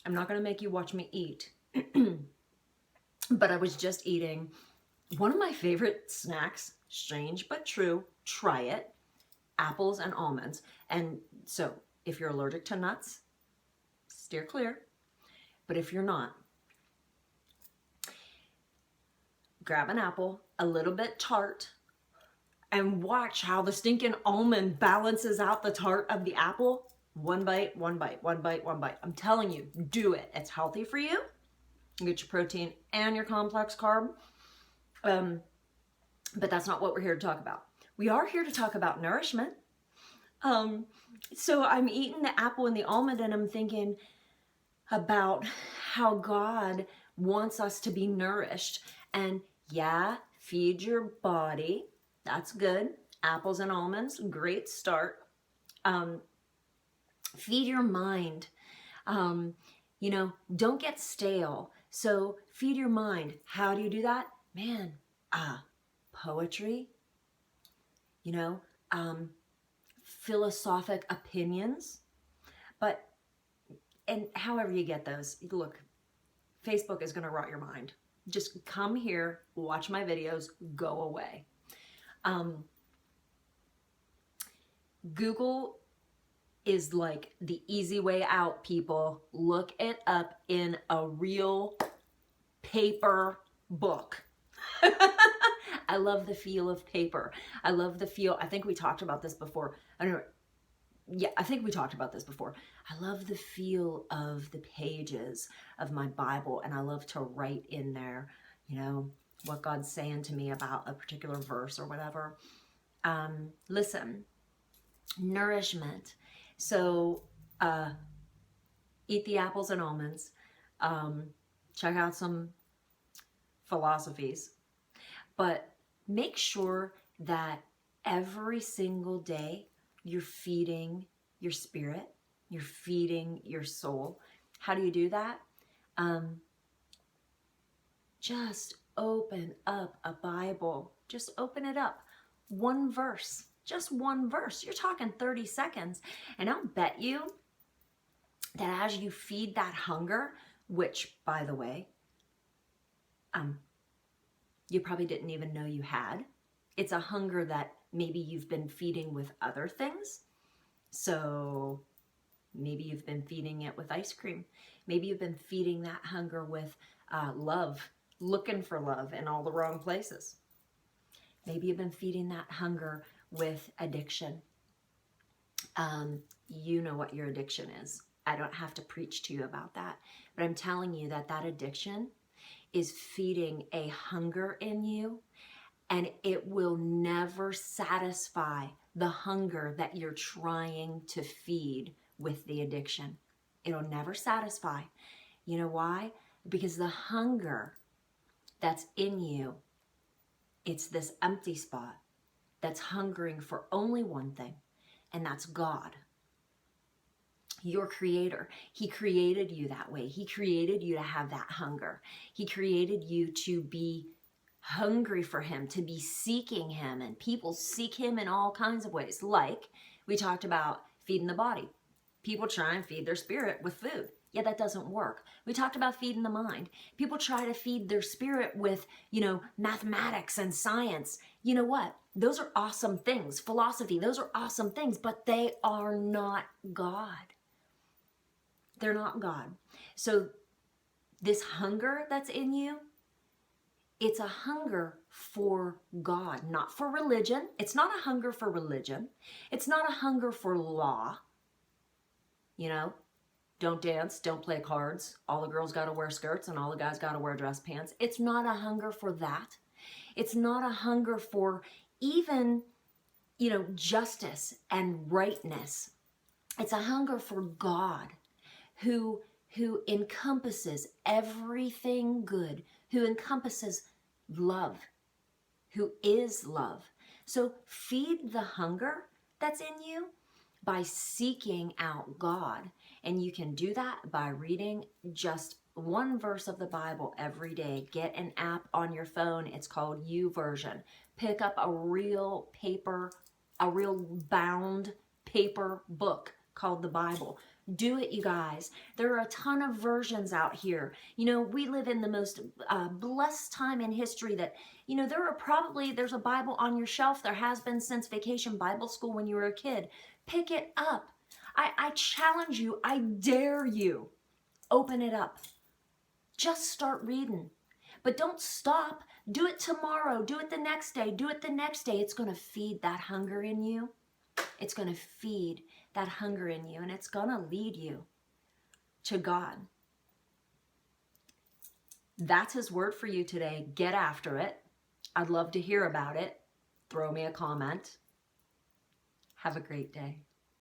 I'm not going to make you watch me eat, but I was just eating one of my favorite snacks, strange but true, try it, apples and almonds. And so if you're allergic to nuts, steer clear. But if you're not, grab an apple, a little bit tart, and watch how the stinking almond balances out the tart of the apple. One bite, one bite, one bite, one bite. I'm telling you, do it. It's healthy for you. You get your protein and your complex carb. But that's not what we're here to talk about. We are here to talk about nourishment. So I'm eating the apple and the almond, and I'm thinking about how God wants us to be nourished. And yeah, feed your body. That's good. Apples and almonds, great start. Feed your mind. You know, don't get stale. So feed your mind. How do you do that? Man, poetry, you know, philosophic opinions, and however you get those, look, Facebook is going to rot your mind. Just come here, watch my videos, go away. Google is like the easy way out, people. Look it up in a real paper book. I love the feel of paper. I love the feel. I think we talked about this before. I don't know. Yeah, I think we talked about this before. I love the feel of the pages of my Bible, and I love to write in there, you know, what God's saying to me about a particular verse or whatever. Listen, nourishment. So eat the apples and almonds. Check out some philosophies. But make sure that every single day you're feeding your spirit, you're feeding your soul. How do you do that? Just open up a Bible. Just open it up. One verse, just one verse. You're talking 30 seconds. And I'll bet you that as you feed that hunger, which, by the way, you probably didn't even know you had. It's a hunger that maybe you've been feeding with other things. So maybe you've been feeding it with ice cream. Maybe you've been feeding that hunger with love, looking for love in all the wrong places. Maybe you've been feeding that hunger with addiction. You know what your addiction is. I don't have to preach to you about that. But I'm telling you that that addiction is feeding a hunger in you, and it will never satisfy the hunger that you're trying to feed with the addiction. It'll never satisfy. You know why? Because the hunger that's in you, it's this empty spot that's hungering for only one thing, and that's God. Your creator. He created you that way. He created you to have that hunger. He created you to be hungry for him, to be seeking him, and people seek him in all kinds of ways. Like we talked about feeding the body. People try and feed their spirit with food. Yeah, that doesn't work. We talked about feeding the mind. People try to feed their spirit with, you know, mathematics and science. You know what? Those are awesome things. Philosophy, those are awesome things, but they are not God. They're not God. So this hunger that's in you, it's a hunger for God, not for religion. It's not a hunger for religion. It's not a hunger for law. You know, don't dance, don't play cards. All the girls got to wear skirts and all the guys got to wear dress pants. It's not a hunger for that. It's not a hunger for even, you know, justice and rightness. It's a hunger for God, who encompasses everything good, who encompasses love, who is love. So feed the hunger that's in you by seeking out God. And you can do that by reading just one verse of the Bible every day. Get an app on your phone. It's called YouVersion. Pick up a real paper, a real bound paper book called the Bible. Do it, you guys. There are a ton of versions out here. You know, we live in the most blessed time in history that, you know, there's a Bible on your shelf. There has been since Vacation Bible School when you were a kid. Pick it up. I challenge you. I dare you. Open it up. Just start reading. But don't stop. Do it tomorrow. Do it the next day. Do it the next day. It's going to feed that hunger in you. It's going to feed that hunger in you, and it's going to lead you to God. That's his word for you today. Get after it. I'd love to hear about it. Throw me a comment. Have a great day.